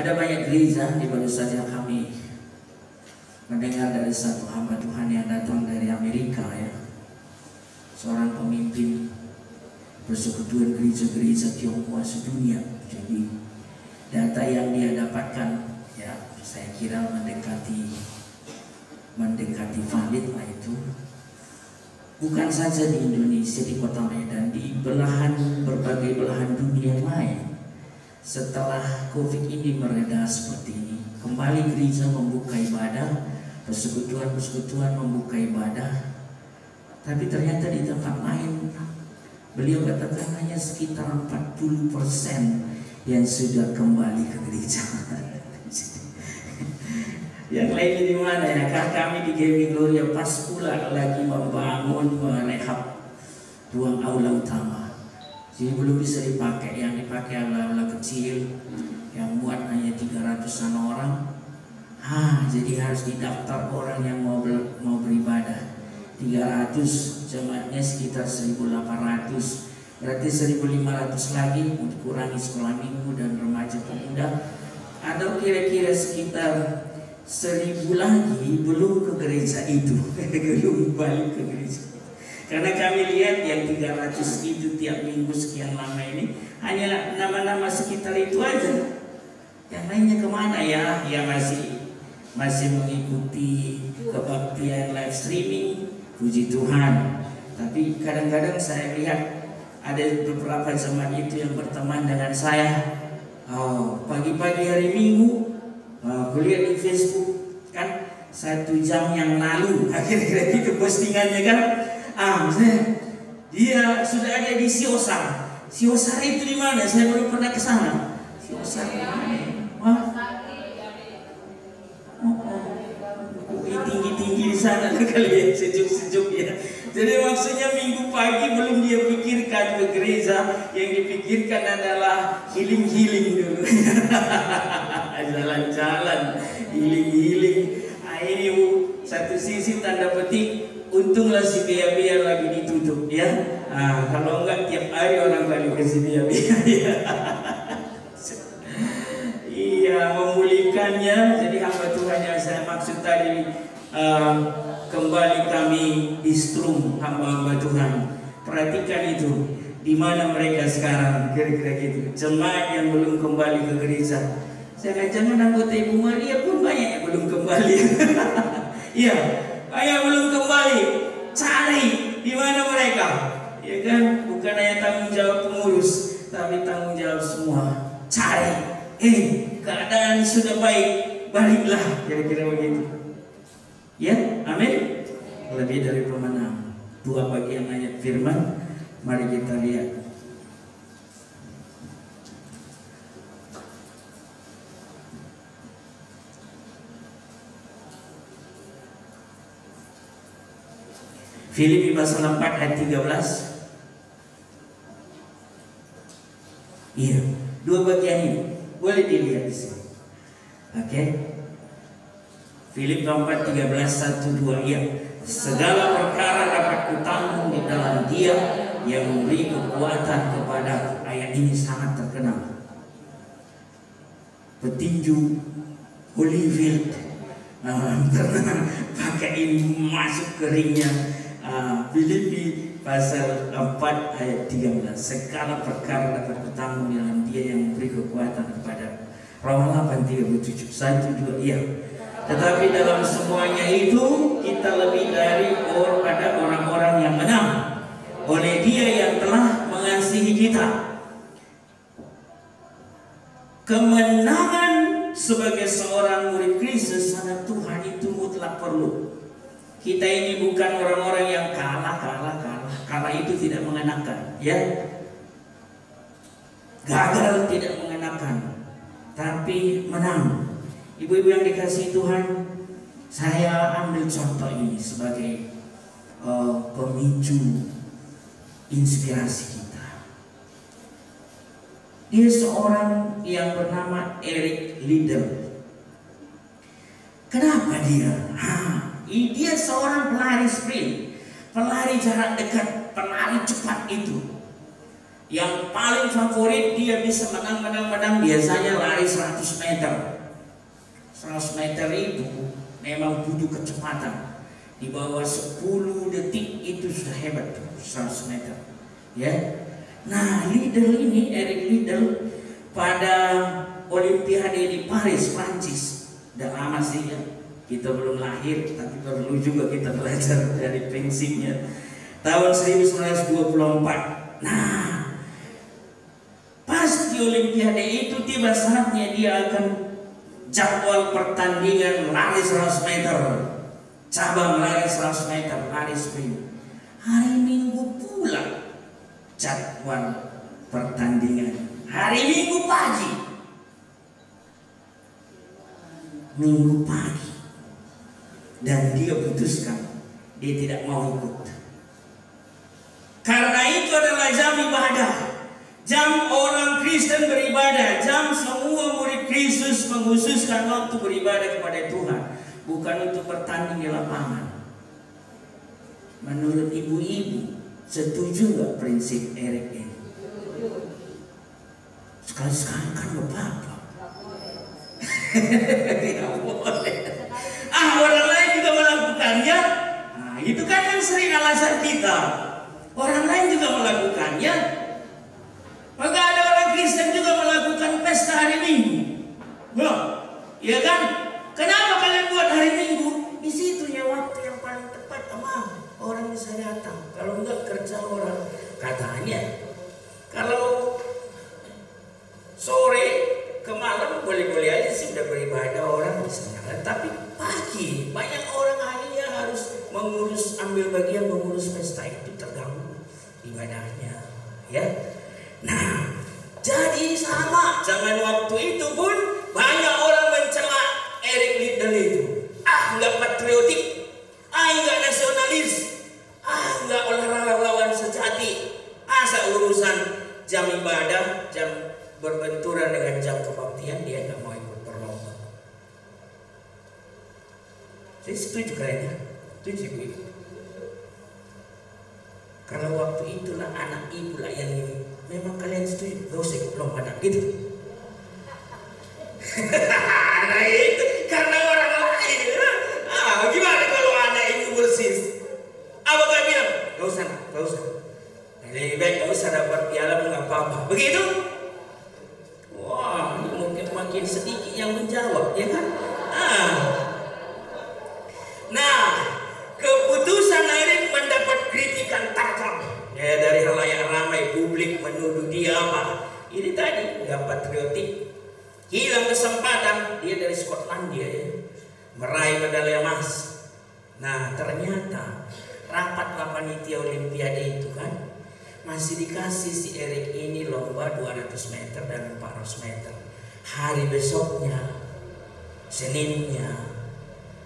Ada banyak gereja di baru saja kami mendengar dari satu hamba Tuhan yang datang dari Amerika ya. Seorang pemimpin persekutuan gereja-gereja Tionghoa sedunia. Jadi data yang dia dapatkan ya saya kira mendekati valid lah itu. Bukan saja di Indonesia, di kota Medan, di berbagai belahan dunia lain. Setelah COVID ini mereda seperti ini, kembali gereja membuka ibadah, persekutuan membuka ibadah. Tapi ternyata di tempat lain, beliau katakan hanya sekitar 40% yang sudah kembali ke gereja. Yang lainnya di mana ya? Kami di GW Gloria pas pula lagi membangun merehab ruang aula utama. Jadi belum bisa dipakai, yang dipakai aula kecil yang muat hanya 300-an orang. Jadi harus didaftar orang yang mau beribadah. 300, jemaatnya sekitar 1.800. Berarti 1.500 lagi untuk kurangi sekolah minggu dan remaja pemuda. Ada kira-kira sekitar 1.000 lagi belum ke gereja itu, belum balik ke gereja. Karena kami lihat yang 300 itu tiap minggu sekian lama ini hanya nama-nama sekitar itu aja. Yang lainnya kemana ya? Ya masih mengikuti kebaktian live streaming, puji Tuhan. Tapi kadang-kadang saya lihat ada beberapa jemaat itu yang berteman dengan saya. Pagi-pagi hari Minggu, kuliah di Facebook kan 1 jam yang lalu, akhirnya gitu postingannya kan. Misalnya dia sudah ada di Siosar. Siosar itu di mana? Saya belum pernah ke sana. Siosar di mana? Tinggi-tinggi di sana kali ya, sejuk-sejuk ya. Jadi maksudnya minggu pagi belum dia pikirkan ke gereja, yang dipikirkan adalah healing dulu. Jalan-jalan, healing. Ini satu sisi tanda petik, untunglah si biaya lagi ditutup ya. Kalau enggak tiap hari orang balik ke si biaya ya. Iya, memulihkannya. Jadi hamba Tuhan yang saya maksud tadi, kembali kami di strum hamba-hamba Tuhan. Perhatikan itu, di mana mereka sekarang, kira-kira gitu. Jemaat yang belum kembali ke gereja. Saya jangan anggota Ibu Maria pun banyak yang belum kembali. Iya, banyak belum kembali. Cari di mana mereka, ya kan? Bukan hanya tanggung jawab pengurus, tapi tanggung jawab semua. Cari. Keadaan sudah baik, baliklah, kira-kira begitu. Ya, amin. Lebih dari pemenang. 2 bagian ayat firman, mari kita lihat. Filipi pasal 4 ayat 13. Iya, 2 bagian ini boleh dilihat di sini. Oke. Filipi 4:13 1 2 ya. Segala perkara dapat kutanggung di dalam Dia yang memberi kekuatan kepada. Ayat ini sangat terkenal. Petinju Holyfield pakai ini masuk ke ringnya. Filipi pasal 4 ayat 13. Segala perkara dapat kutanggung dalam Dia yang memberi kekuatan kepada. Roma 8:37 1 2 iya. Tetapi dalam semuanya itu kita lebih dari pada orang-orang yang menang oleh Dia yang telah mengasihi kita. Kemenangan sebagai seorang murid Kristus anak Tuhan itu mutlak perlu. Kita ini bukan orang-orang yang kalah. Kalah itu tidak mengenakan, ya. Gagal tidak mengenakan, tapi menang. Ibu-ibu yang dikasihi Tuhan, saya ambil contoh ini sebagai pemicu inspirasi kita. Dia seorang yang bernama Eric Liddell. Kenapa dia? Dia seorang pelari sprint, pelari jarak dekat, pelari cepat itu. Yang paling favorit dia bisa menang biasanya lari 100 meter. 100 meter itu memang butuh kecepatan. Di bawah 10 detik itu sudah hebat tuh 100 meter. Ya. Nah, Liddell ini, Eric Liddell pada Olimpiade di Paris, Prancis. Udah lama sih ya. Kita belum lahir, tapi perlu juga kita belajar dari prinsipnya. Tahun 1924. Nah, pas di Olimpiade itu tiba saatnya dia akan jadwal pertandingan lari 100 meter, cabang lari 100 meter, lari sprint. Hari Minggu pula jadwal pertandingan, hari Minggu pagi. Minggu pagi. Dan dia putuskan dia tidak mau ikut. Karena itu adalah jam ibadah. Jam orang Kristen beribadah, jam semua murid Kristus mengkhususkan waktu beribadah kepada Tuhan, bukan untuk bertanding di lapangan. Menurut ibu-ibu, setuju nggak prinsip Eric ini? Sekali-sekali kan bapak. Tidak boleh. Orang lain juga melakukannya. Nah, itu kan yang sering alasan kita. Orang lain juga melakukannya. Maka ada orang Kristen juga melakukan pesta hari Minggu. Loh, ya kan? Kenapa kalian buat hari Minggu? Di situnya waktu yang paling tepat, orang bisa datang. Kalau enggak kerja orang, katanya. Kalau sore ke malam boleh-boleh aja sih udah beribadah orang bisa jalan. Tapi pagi banyak orang akhirnya harus ambil bagian mengurus pesta itu, terganggu ibadahnya, ya. Nah, jadi sama zaman waktu itu pun banyak orang mencela Eric Liddell itu. Nggak patriotik, nggak nasionalis, nggak olahragawan sejati. Asa urusan jam ibadah, jam berbenturan dengan jam kebaktian dia nggak mau ikut berlomba. Saya setuju kayaknya, setuju itu. Karena waktu itulah anak ibu lah yang ini. Memang kalian setuju, gak usah ikut lomba anak gitu. Nah itu karena orang lain. Gimana kalau anak ibu bersih? Apa kalian bilang? Gak usah. Lebih baik gak usah dapat piala nggak apa-apa. Begitu? Wah, ini mungkin makin sedikit yang menjawab, ya kan? Nah, keputusan Eric mendapat kritikan tajam. Ya, dari halayak ramai, publik menuduh dia apa? Ini tadi nggak patriotik, hilang kesempatan. Dia dari Skotlandia ya, meraih medali emas. Nah, ternyata rapat panitia Olimpiade itu kan masih dikasih si Eric ini lomba 200 meter dan 400 meter. Hari besoknya, Seninnya,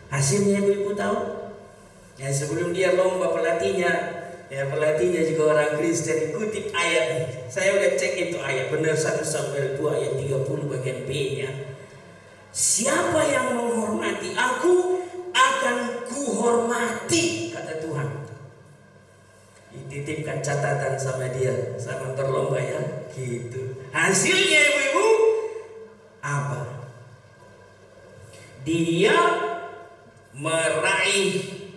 hasilnya ibu-ibu tahu? Ya, sebelum dia lomba pelatihnya juga orang Kristen, kutip ayat nih. Saya udah cek itu ayat benar, 1 Samuel 2 ayat 30 bagian B-nya. Siapa yang menghormati aku akan kuhormati, kata Tuhan. Dititipkan catatan sama dia, sama berlomba ya, gitu. Hasilnya ibu-ibu apa? Dia meraih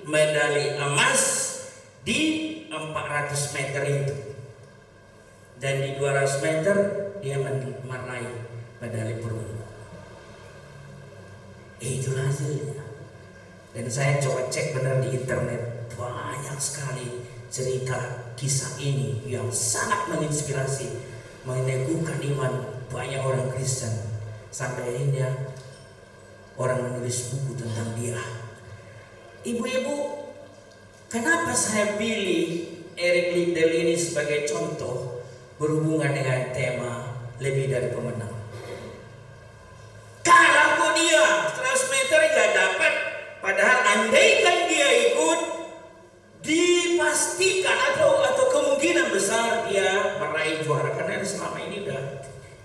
medali emas di 400 meter itu, dan di 200 meter dia meraih medali perunggu. Itulah hasilnya. Dan saya coba cek benar di internet, banyak sekali cerita kisah ini yang sangat menginspirasi, meneguhkan iman banyak orang Kristen. Sampai akhirnya orang menulis buku tentang dia. Ibu-ibu, kenapa saya pilih Eric Liddell ini sebagai contoh berhubungan dengan tema lebih dari pemenang? Kalau dia 100 meter nggak dapat, padahal andaikan dia ikut, dipastikan atau kemungkinan besar dia meraih juara, karena selama ini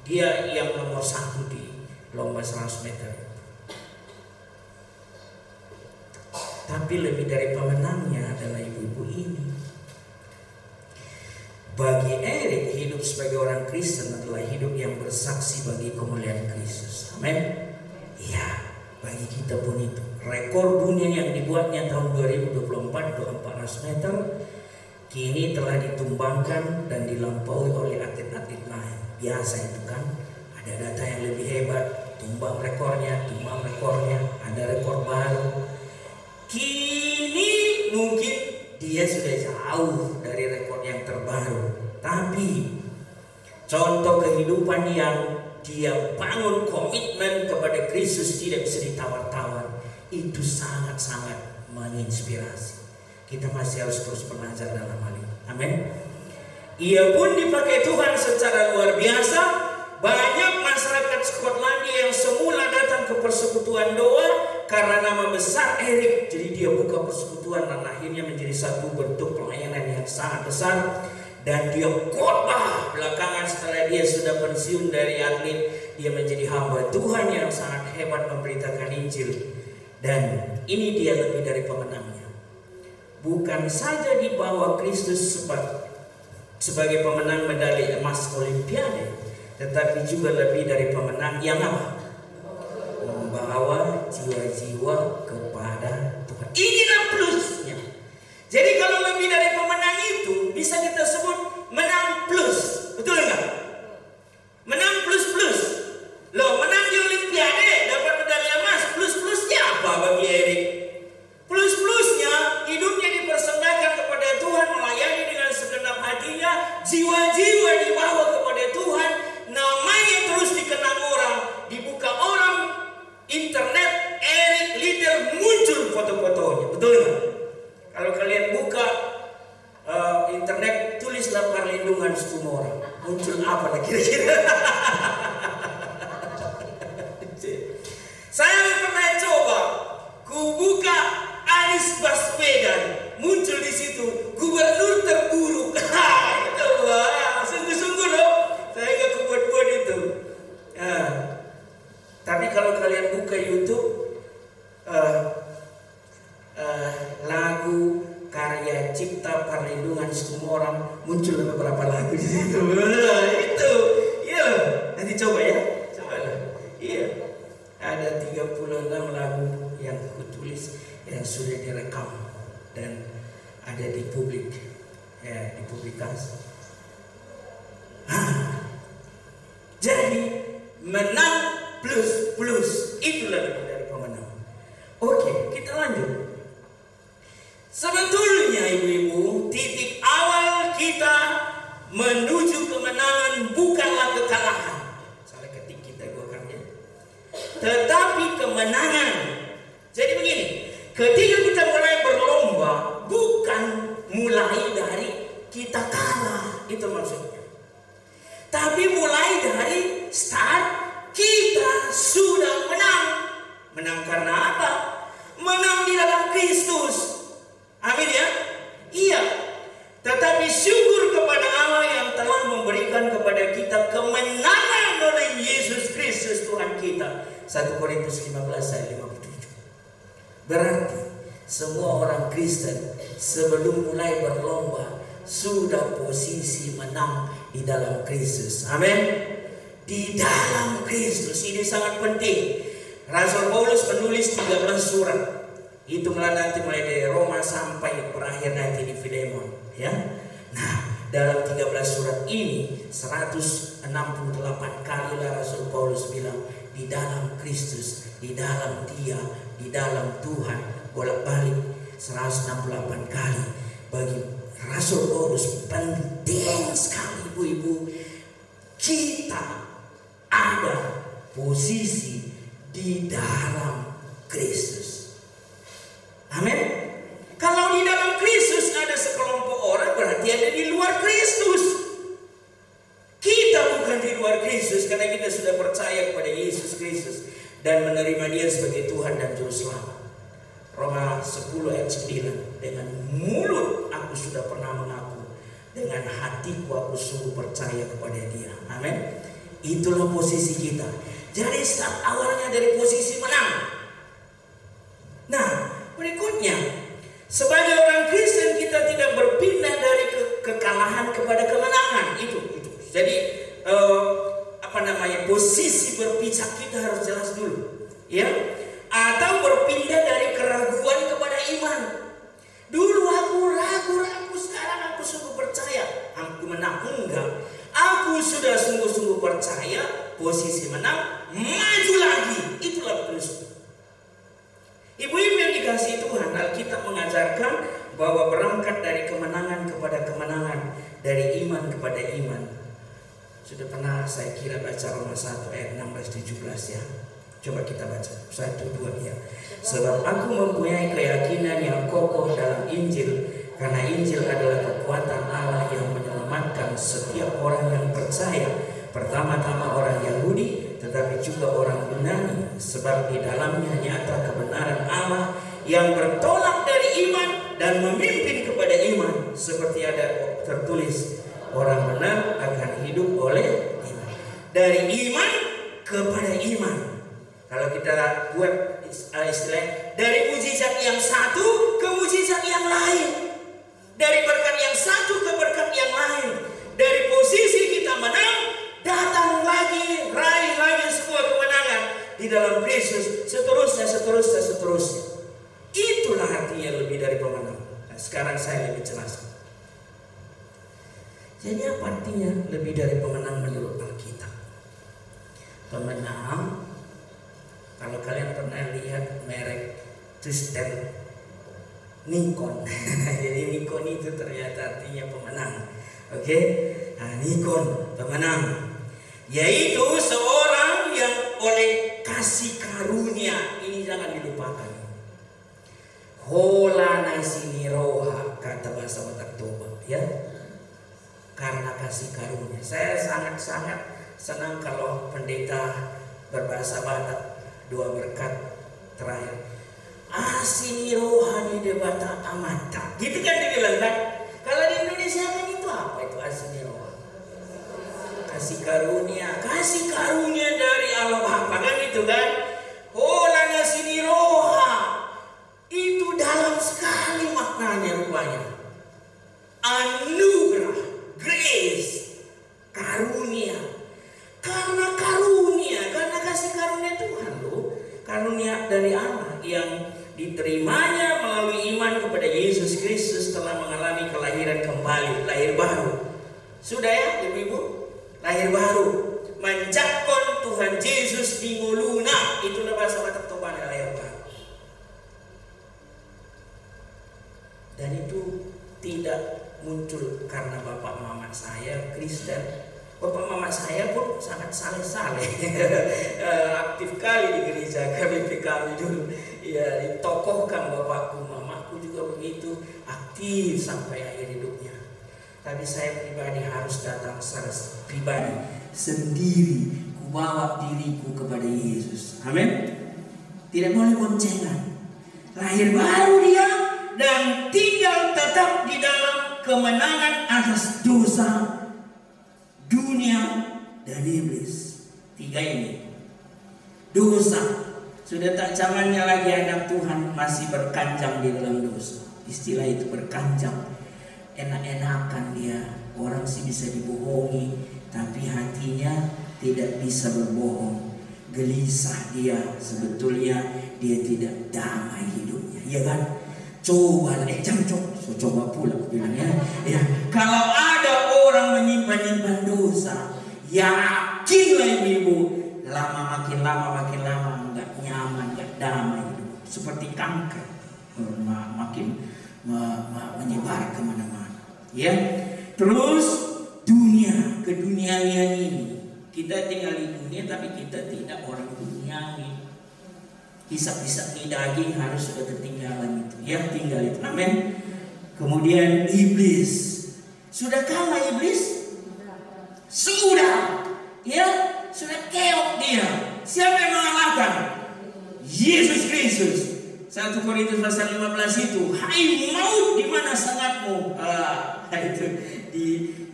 dia yang nomor 1 di lomba 100 meter. Tapi lebih dari pemenangnya adalah ibu-ibu ini. Bagi Erik, hidup sebagai orang Kristen adalah hidup yang bersaksi bagi kemuliaan Kristus. Amin. Iya, bagi kita pun itu. Rekor dunia yang dibuatnya tahun 2024, 400 meter, kini telah ditumbangkan dan dilampaui oleh atlet-atlet lain. Biasa itu kan, ada data yang lebih hebat, tumbang rekornya, ada rekor baru. Kini mungkin dia sudah jauh dari rekor yang terbaru, tapi contoh kehidupan yang dia bangun, komitmen kepada Kristus tidak bisa ditawar-tawar. Itu sangat-sangat menginspirasi. Kita masih harus terus belajar dalam hal ini. Amin. Ia pun dipakai Tuhan secara luar biasa. Banyak masyarakat Skotlandia yang semula datang ke persekutuan doa karena nama besar Erik. Jadi dia buka persekutuan dan akhirnya menjadi satu bentuk pelayanan yang sangat besar. Dan dia khotbah belakangan setelah dia sudah pensiun dari atlet. Dia menjadi hamba Tuhan yang sangat hebat memberitakan Injil. Dan ini dia lebih dari pemenangnya. Bukan saja dibawa Kristus sebagai pemenang medali emas Olimpiade, tetapi juga lebih dari pemenang yang apa? Membawa jiwa-jiwa kepada Tuhan. Inilah plusnya. Jadi kalau lebih dari pemenang itu bisa kita sebut menang plus. Betul enggak? Menang plus-plus. Loh, menang di Olimpiade dapat medali emas, plus-plusnya apa bagi Erik? Plus-plusnya hidupnya dipersembahkan kepada Tuhan, melayani dengan segenap hatinya, jiwa-jiwa dibawa kepada Tuhan, namanya terus dikenang orang, dibuka orang internet, Erik leader, muncul foto-fotonya. Betul nggak? Kalau kalian buka internet, tulislah Perlindungan Stumora, muncul apa lah kira-kira? Saya pernah coba, ku buka Anies Baswedan, muncul di situ gubernur terburuk. Itu wah, sungguh-sungguh loh. Saya gak kubuat-buat itu. Tapi kalau kalian buka YouTube, lagu karya cipta Perlindungan Stumora, muncul beberapa lagu di situ. Itu, iya. Nanti coba ya, cobalah. Iya. Ada 36 lagu yang kutulis yang sudah direkam dan ada di publik, ya, dipublikasi. Jadi menang plus itulah lebih dari pemenang. Oke, kita lanjut. Sebetulnya ibu-ibu, titik awal kita menuju kemenangan bukanlah kekalahan. Salah ketik kita gua kan ya. Tetapi kemenangan. Jadi begini, ketika kita mulai berlomba, bukan mulai dari kita kalah, itu maksudnya. Tapi mulai dari start kita sudah menang. Menang karena apa? Menang di dalam Kristus. Amin ya? Iya. Tetapi syukur kepada Allah yang telah memberikan kepada kita kemenangan oleh Yesus Kristus Tuhan kita. 1 Korintus 15 ayat 57. Berarti semua orang Kristen sebelum mulai berlomba sudah posisi menang di dalam Kristus. Amin. Di dalam Kristus ini sangat penting. Rasul Paulus menulis 13 surat. Hitunglah nanti mulai dari Roma sampai berakhir nanti di Filemon, ya. Nah, dalam 13 surat ini 168 kali lah Rasul Paulus bilang di dalam Kristus, di dalam Dia, di dalam Tuhan. Bolak-balik 168 kali. Bagi Rasul Paulus penting sekali ibu-ibu, kita ada posisi di dalam Kristus. Amin. Kalau di dalam Kristus ada sekelompok orang, berarti ada di luar Kristus. Kita bukan di luar Kristus karena kita sudah percaya kepada Yesus Kristus dan menerima Dia sebagai Tuhan dan Juru Selamat. Roma 10 ayat 9. Dengan mulut aku sudah pernah mengaku, dengan hatiku aku sungguh percaya kepada Dia. Amin. Itulah posisi kita. Jadi start awalnya dari posisi menang. Nah, berikutnya, sebagai orang Kristen kita tidak berpindah dari kekalahan kepada kemenangan. Jadi posisi berpijak kita harus jelas dulu, ya. Atau berpindah dari keraguan kepada iman. Dulu aku ragu, sekarang aku sungguh percaya. Aku menang, enggak. Aku sudah sungguh-sungguh percaya, posisi menang, maju lagi. Itulah prinsip. Ibu-ibu yang dikasihi Tuhan, Alkitab mengajarkan bahwa berangkat dari kemenangan kepada kemenangan, dari iman kepada iman. Sudah pernah saya kira baca Roma 1 ayat 16-17 ya. Coba kita baca 1-2 ya. Sebab aku mempunyai keyakinan yang kokoh dalam Injil, karena Injil adalah kekuatan Allah yang menyelamatkan setiap orang yang percaya, pertama-tama orang Yahudi, tetapi juga orang Yunani. Sebab di dalamnya nyata kebenaran Allah yang bertolak dari iman dan memimpin kepada iman, seperti ada tertulis, orang benar akan hidup oleh iman. Dari iman kepada iman. Kalau kita buat istilah, dari mujizat yang satu ke mujizat yang lain, dari berkat yang satu ke berkat yang lain, dari posisi kita menang, datang lagi, raih lagi sebuah kemenangan di dalam Kristus, seterusnya. Itulah artinya lebih dari pemenang. Nah, sekarang saya lebih jelaskan. Jadi apa artinya lebih dari pemenang menurut Alkitab? Pemenang, kalau kalian pernah lihat merek Tristan Nikon, jadi Nikon itu ternyata artinya pemenang. Oke? Nah, Nikon pemenang, yaitu seorang yang oleh kasih karunia, ini jangan dilupakan. Hola nasini roha, kata bahasa Batak Toba, ya. Karena kasih karunia. Saya sangat-sangat senang kalau pendeta berbahasa Batak, dua berkat terakhir. Asini rohani debata amata. Gitu kan dibilang kan? Kalau di Indonesia kan itu apa itu asini roha? Kasih karunia. Kasih karunia dari Allah Bapa kan itu kan? Hola nasini roha. Itu dalam sekali maknanya rupanya. Anugerah, grace, karunia. Karena kasih karunia Tuhan loh. Karunia dari Allah yang diterimanya melalui iman kepada Yesus Kristus telah mengalami kelahiran kembali, lahir baru. Sudah ya ibu-ibu? Lahir baru. Menjakon Tuhan Yesus di nguluna. Itulah bahasa Batak Toba, lahir baru. Dan itu tidak muncul karena bapak mama saya Kristen. Bapak mama saya pun sangat saleh-saleh, aktif kali di gereja kami dulu. Ya, ditokohkan bapakku, mamaku juga begitu aktif sampai akhir hidupnya. Tapi saya pribadi harus datang secara pribadi sendiri, kubawa diriku kepada Yesus. Amin. Tidak boleh boncengan. Lahir baru dia dan tinggal tetap di dalam kemenangan atas dosa, dunia, dan iblis. Tiga ini. Dosa. Sudah tak zamannya lagi anak Tuhan masih berkanjang di dalam dosa. Istilah itu berkanjang. Enak-enakan dia. Orang sih bisa dibohongi, tapi hatinya tidak bisa berbohong. Gelisah dia, sebetulnya dia tidak damai hidupnya. Ya kan? Coba coba pula bilangnya. Ya, kalau ada orang menyimpan dosa, yakinlah ibu, makin lama nggak nyaman, nggak damai, seperti kanker makin menyebar kemana-mana. Ya, terus keduniaan ini, kita tinggal di dunia tapi kita tidak orang duniawi. Hisap-hisap di daging harus sudah ketinggalan itu. Ya, tinggal itu. Amin. Kemudian iblis. Sudah kalah iblis? Sudah. Ya, sudah keok dia. Siapa yang mengalahkan? Yesus Kristus. 1 Korintus pasal 15 itu. Hai maut, di mana sangatmu? Itu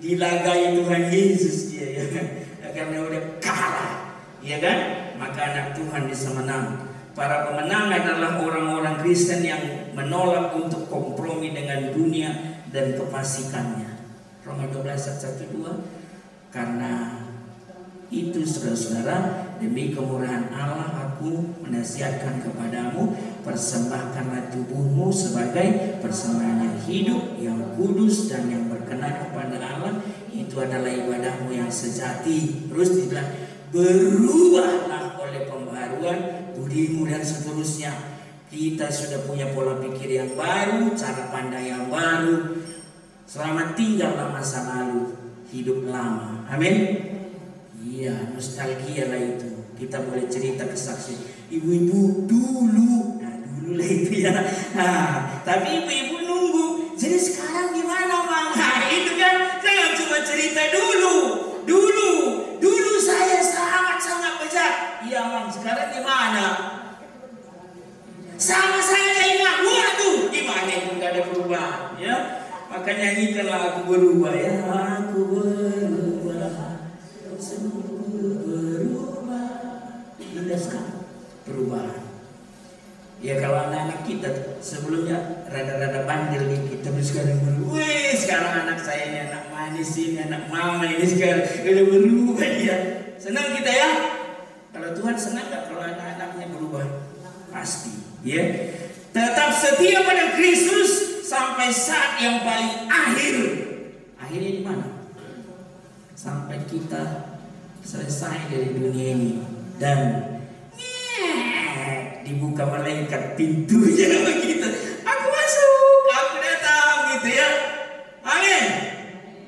dilagai Tuhan Yesus dia ya. Karena udah kalah. Ya kan? Maka anak Tuhan bisa menang. Para pemenang adalah orang-orang Kristen yang menolak untuk kompromi dengan dunia dan kefasikannya. Roma 12 ayat 1-2. Karena itu saudara-saudara, demi kemurahan Allah aku menasihatkan kepadamu, persembahkanlah tubuhmu sebagai persembahan yang hidup, yang kudus dan yang berkenan kepada Allah. Itu adalah ibadahmu yang sejati. Terus dibilang, berubahlah oleh pembaharuan budimu, dan seterusnya. Kita sudah punya pola pikir yang baru, cara pandang yang baru. Selamat tinggallah masa lalu, hidup lama. Amin. Iya, nostalgia lah itu. Kita boleh cerita kesaksian ibu-ibu dulu. Nah, dulu lah itu ya. Nah, tapi ibu-ibu nunggu. Jadi sekarang gimana, Bang? Nah, itu kan jangan cuma cerita dulu. Dulu saya sangat bejat. Iya, Bang. Sekarang gimana? Sama saya ingat. Waduh, gimana itu nggak ada perubahan, ya? Maka nyanyikanlah aku berubah, ya. Aku berubah. Perubahan. Ya, kalau anak-anak kita sebelumnya rada-rada bandel nih, kita sekarang berubah. Wih, sekarang anak saya ini anak manis, ini anak mama, ini sekarang udah berubah dia. Senang kita ya. Kalau Tuhan senang nggak kalau anak-anaknya berubah? Pasti, ya. Tetap setia pada Kristus sampai saat yang paling akhir. Akhirnya di mana? Sampai kita selesai dari dunia ini dan dibuka malaikat pintunya begitu. Aku masuk, aku datang gitu ya. Amin.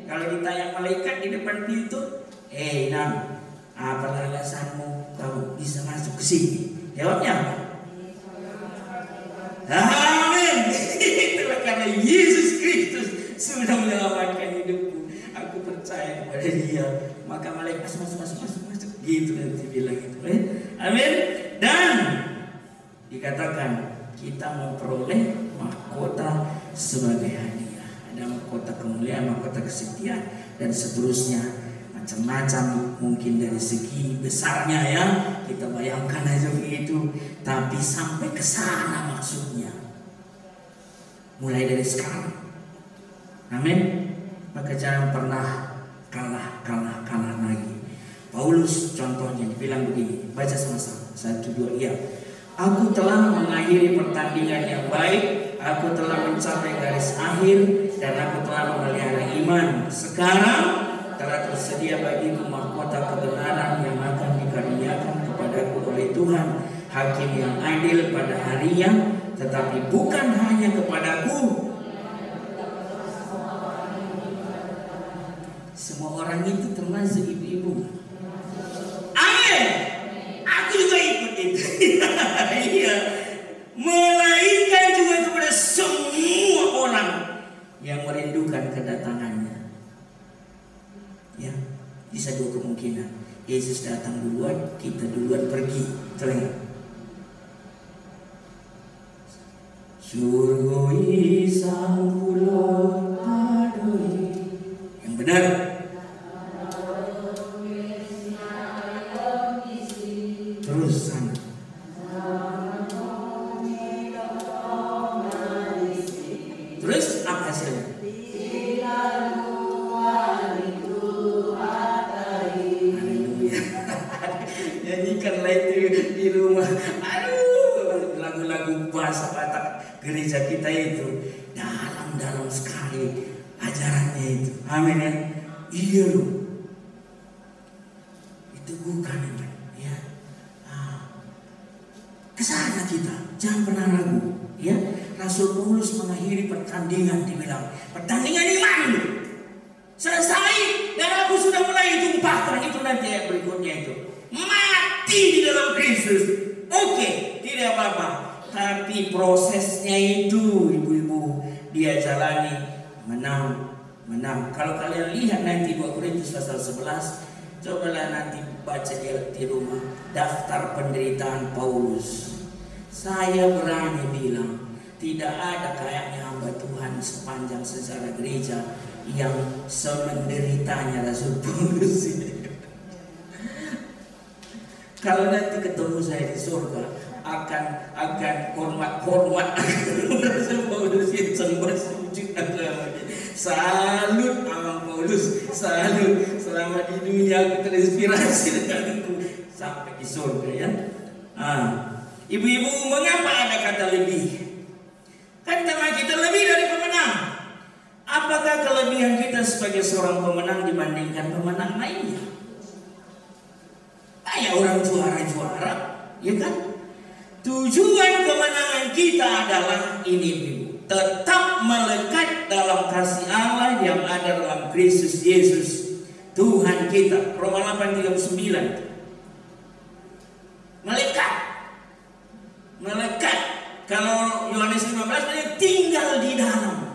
Kalau ditanya malaikat di depan pintu, Nam, apa alasanmu kamu bisa masuk ke sini? Jawabnya apa? Amin. Itulah karena Yesus Kristus sudah menyelamatkan hidupku. Aku percaya kepada Dia. Maka malaikat masuk gitu nanti bilang itu. Amin. Dan dikatakan kita memperoleh mahkota sebagai hadiah. Ada mahkota kemuliaan, mahkota kesetiaan, dan seterusnya. Macam-macam mungkin dari segi besarnya ya. Kita bayangkan aja begitu. Tapi sampai ke sana maksudnya. Mulai dari sekarang. Amin. Maka jangan pernah kalah lagi. Paulus contohnya bilang begini. Baca sama-sama. 1, 2, iya. Aku telah mengakhiri pertandingan yang baik, aku telah mencapai garis akhir, dan aku telah memelihara iman. Sekarang telah tersedia bagiku mahkota kebenaran yang akan dikaruniakan kepadaku oleh Tuhan, Hakim yang adil pada harinya, tetapi bukan hanya kepadaku. Semua orang itu termasuk ibu-ibu. Amin. Aku juga ikut itu. Iya. Melainkan juga kepada semua orang yang merindukan kedatangannya. Ya, bisa dua kemungkinan. Yesus datang duluan, kita duluan pergi. Terlihat. Surgoi sang pulau padoi. Yang benar. Terus sana. Terus apa hasilnya? Haleluya. Nyanyikanlah itu di rumah. Aduh, lagu-lagu bahasa Batak gereja kita itu dalam sekali ajarannya itu. Amin ya. Iya loh. Itu bukan ya. Kesana kita, jangan pernah ragu. Ya, Rasul Paulus mengakhiri pertandingan, dibilang pertandingan iman selesai dan aku sudah mulai tumpahkan. Itu nanti yang berikutnya itu mati di dalam Kristus. Oke, tidak apa-apa. Tapi prosesnya itu ibu-ibu dia jalani menang. Kalau kalian lihat nanti 2 Korintus pasal 11, cobalah nanti baca di rumah daftar penderitaan Paulus. Saya berani bilang tidak ada kayaknya hamba Tuhan sepanjang sejarah gereja yang semenderitanya Rasul Paulus ini. Kalau nanti ketemu saya di surga akan hormat Rasul Paulus yang sembah sujud agamanya. Salut Abang Paulus, salut selama di dunia aku terinspirasi denganku sampai di surga ya. Ibu-ibu, mengapa ada kata lebih? Kan tema kita lebih dari pemenang. Apakah kelebihan kita sebagai seorang pemenang dibandingkan pemenang lainnya? Kayak orang juara-juara, ya kan? Tujuan kemenangan kita adalah ini, ibu, tetap melekat dalam kasih Allah yang ada dalam Kristus Yesus Tuhan kita. Roma 8:39. Melekat. Kalau Yohanes 15 dia tinggal di dalam.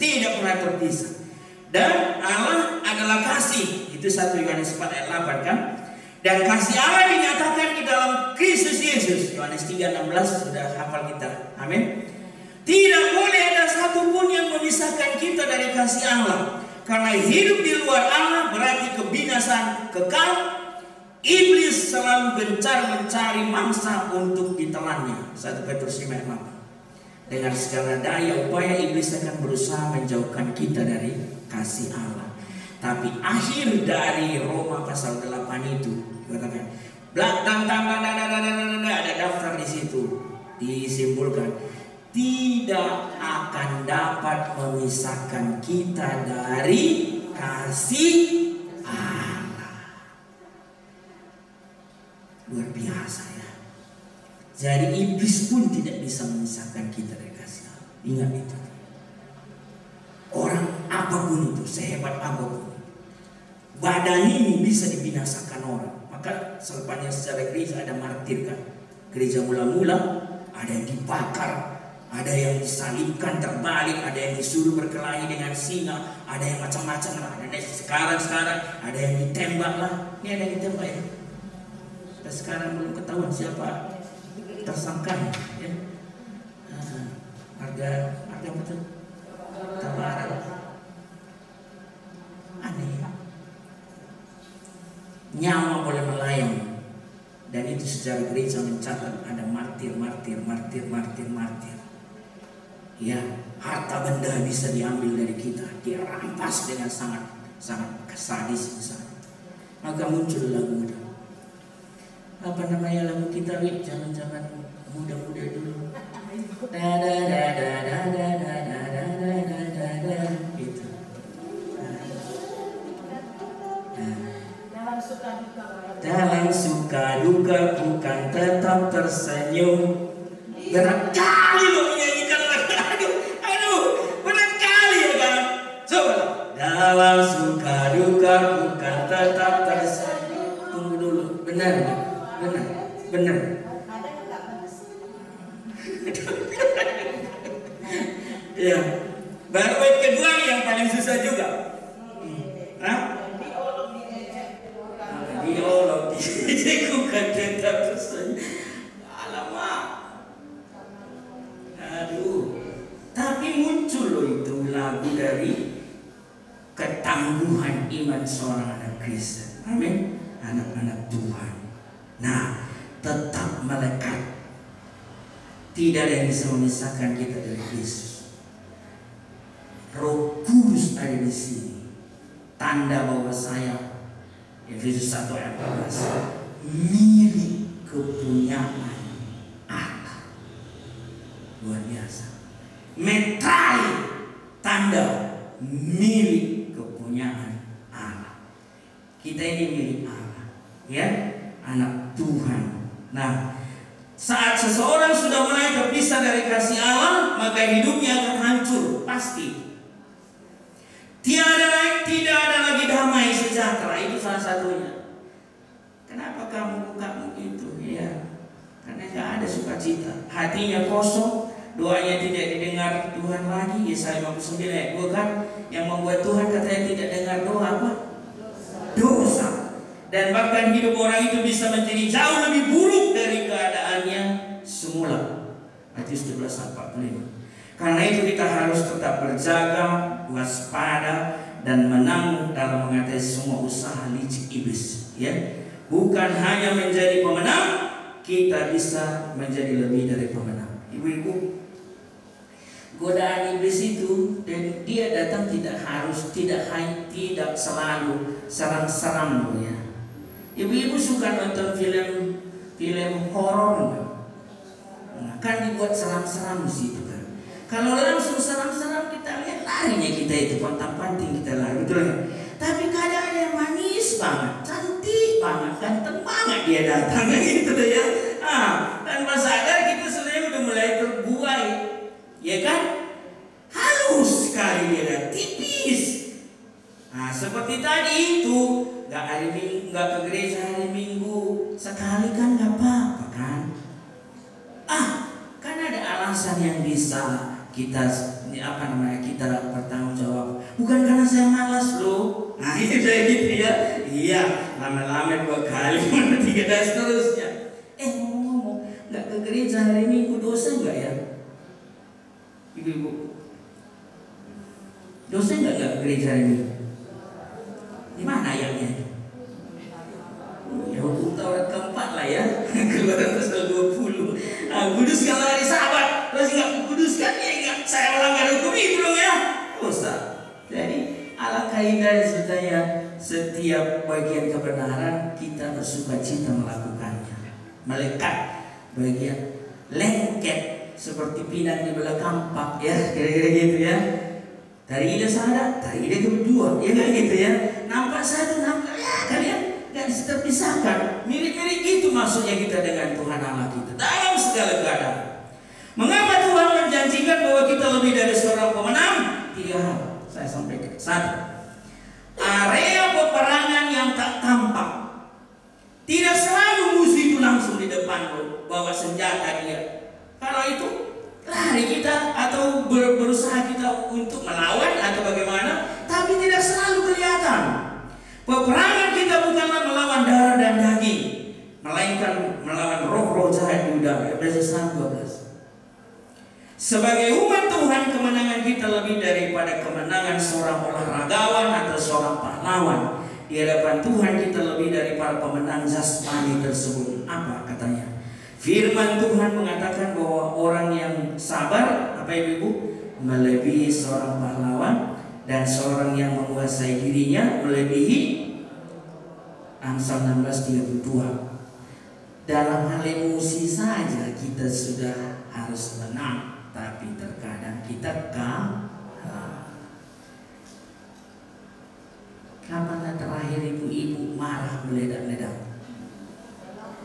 Tidak pernah terpisah. Dan Allah adalah kasih. Itu 1 Yohanes 4:8 kan? Dan kasih Allah dinyatakan di dalam Kristus Yesus. Yohanes 3:16 sudah hafal kita. Amin. Tidak boleh ada satupun yang memisahkan kita dari kasih Allah. Karena hidup di luar Allah berarti kebinasaan kekal. Iblis selalu gencar mencari mangsa untuk ditelannya. 1 Petrus 5:4. Dengan segala daya upaya iblis akan berusaha menjauhkan kita dari kasih Allah. Tapi akhir dari Roma pasal 8 itu dikatakan, ada daftar di situ disimpulkan, tidak akan dapat memisahkan kita dari kasih Allah. Luar biasa ya. Jadi iblis pun tidak bisa memisahkan kita dari kasih Allah. Ingat itu. Orang apapun itu, sehebat apapun, badan ini bisa dibinasakan orang. Maka selepasnya secara gereja ada martir kan. Gereja mula-mula ada yang dibakar, ada yang disalibkan terbalik, ada yang disuruh berkelahi dengan singa, ada yang macam-macam lah. Dan sekarang ada yang ditembak lah. Ini ada yang ditembak ya. Dan sekarang belum ketahuan siapa tersangkanya ya. Harga betul tabaran. Aneh. Nyawa boleh melayang. Dan itu sejarah gereja mencatat ada martir. Ya, harta benda bisa diambil dari kita, dirampas dengan sangat sadis misalnya. Maka muncul lagu muda. Apa namanya lagu kita, Wik? Jangan muda-muda dulu. Gitu. Dalam suka duka bukan tetap tersenyum. Berat kali lo menyanyikan lagu. Aduh, berat kali ya kan. Coba. Dalam suka duka bukan tetap tersenyum. Tunggu dulu, benar. Ya, baru bait kedua yang paling susah juga. Diolog bukan tetap tersenyum. Alamak. Aduh. Tapi muncul loh itu lagu dari ketangguhan iman seorang anak Kristen. Amin. Anak-anak Tuhan. Nah, tetap melekat. Tidak ada yang bisa memisahkan kita dari Yesus. Roh Kudus ada di sini. Tanda bahwa saya, Efesus 1:14, milik kepunyaan Allah. Luar biasa. Metrai, tanda milik kepunyaan Allah. Kita ini milik Allah, ya, anak Tuhan. Nah, saat seseorang sudah mulai terpisah dari kasih Allah, maka hidupnya akan hancur, pasti. Tidak ada lagi damai sejahtera. Itu salah satunya. Kenapa kamu begitu? Ya, karena tidak ada sukacita. Hatinya kosong, doanya tidak didengar Tuhan lagi. Yesaya 59:2 kan, yang membuat Tuhan katanya tidak dengar doa apa? Dosa. Dan bahkan hidup orang itu bisa menjadi jauh lebih buruk dari keadaannya semula. Matius 11:45. Karena itu kita harus tetap berjaga, waspada, dan menang dalam mengatasi semua usaha licik iblis. Ya, bukan hanya menjadi pemenang, kita bisa menjadi lebih dari pemenang. Ibu-ibu, godaan iblis itu, dan dia datang tidak selalu serang-serang ya. Ibu-ibu suka nonton film horor nggak? Nah, kan dibuat serang-serang di situ kan. Kalau langsung serang-serang kita lihat larinya kita itu pantang-panting kita lari, betul kan? Tapi kadang ada yang manis banget, cantik banget, ganteng banget dia datang gitu ya. Dan sadar kita sebenarnya udah mulai terbuai, ya kan? Halus sekali dia, tipis. Nah, seperti tadi itu, nggak ke gereja hari Minggu sekali kan nggak apa-apa kan? Kan ada alasan yang bisa kita kita bertanggung jawab. Bukan karena saya malas loh. Nah itu kayak gitu ya. Iya, lama-lama 2 kali, 3 dan seterusnya. Ngomong-ngomong, nggak ke gereja hari Minggu dosa nggak ya? Ibu-ibu, dosa nggak ke gereja hari Minggu? Di mana ayatnya? Ya hukum Taurat keempat lah ya. Keluaran pasal 20. Kuduskan hari Sabat. Terus nggak kuduskan ya nggak, saya melanggar hukum itu dong ya. Dosa. Jadi ala kaidah sebetulnya setiap bagian kebenaran kita bersuka cita melakukannya. Melekat bagian lengket seperti pinang di belah kampak ya, kira-kira gitu ya. Dari ide sadar, dari ide kedua, ya kan gitu ya. Nampak satu, nampak ya kalian nggak bisa terpisahkan. Mirip-mirip gitu maksudnya kita dengan Tuhan Allah kita dalam segala keadaan. Mengapa Tuhan menjanjikan bahwa kita lebih dari seorang pemenang? 3 hal saya sampaikan. 1, area peperangan yang tak tampak. Tidak selalu musuh itu langsung di depan lo, bawa senjata dia. Kalau itu lari kita atau berusaha kita untuk melawan atau bagaimana, tapi tidak selalu kelihatan. Peperangan kita bukanlah melawan darah dan daging, melainkan melawan roh-roh jahat di udara. Efesus 6:12. Sebagai umat Tuhan, kemenangan kita lebih daripada kemenangan seorang olahragawan atau seorang pahlawan. Di hadapan Tuhan kita lebih daripada pemenang jasmani tersebut. Apa katanya? Firman Tuhan mengatakan bahwa orang yang sabar, apa ibu-ibu, melebihi seorang pahlawan, dan seorang yang menguasai dirinya melebihi. Amsal 16:32. Dalam hal emosi saja kita sudah harus menang, tapi terkadang kita kalah. Kapan terakhir ibu-ibu marah meledak-ledak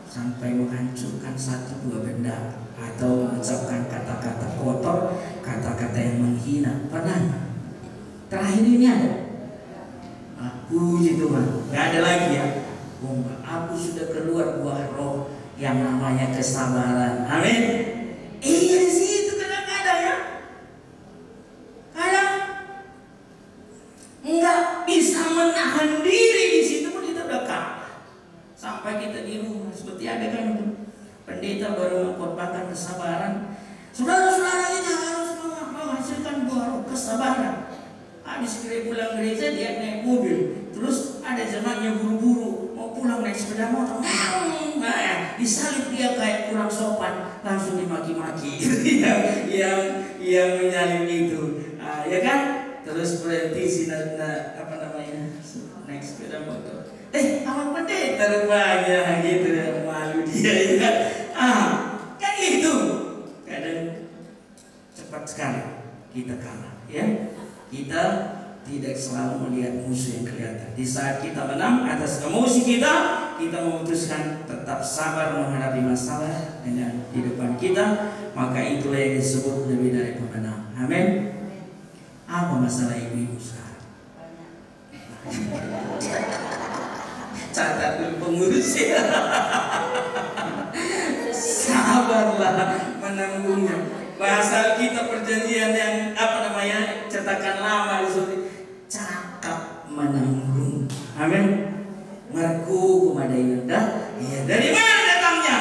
sampai menghancurkan 1-2 benda atau mengucapkan kata-kata kotor, kata-kata yang menghina? Pernah? Terakhir ini ada? Puji Tuhan, gak ada lagi ya. Aku sudah keluar buah roh yang namanya kesabaran. Amin. Iya di situ kadang-kadang ya. Kadang nggak bisa menahan diri di situ pun kita udah kalah. Sampai kita di rumah seperti ada kan pendeta baru mengkhotbahkan kesabaran. Saudara-saudara kita harus menghasilkan buah roh kesabaran. Habis pulang gereja dia naik mobil, terus ada jemaatnya buru-buru mau pulang naik sepeda motor, disalib dia kayak kurang sopan, langsung dimaki-maki. yang menyalip itu, ya kan? Terus berhenti naik sepeda motor. Aman pendeta rupanya gitu, malu dia ya kan? Kan itu kadang cepat sekali kita kalah, ya. Kita tidak selalu melihat musuh yang kelihatan. Di saat kita menang atas emosi kita memutuskan tetap sabar menghadapi masalah dengan di depan kita, maka itulah yang disebut lebih dari pemenang. Amin. Apa masalah ibu-ibu sekarang? Catat dulu pengurus ya. Sabarlah menanggungnya. Bahasa kita perjanjian yang cetakan lama disebut cakap menanggung. Amin. Marku kumadainanda. Iya, dari mana datangnya?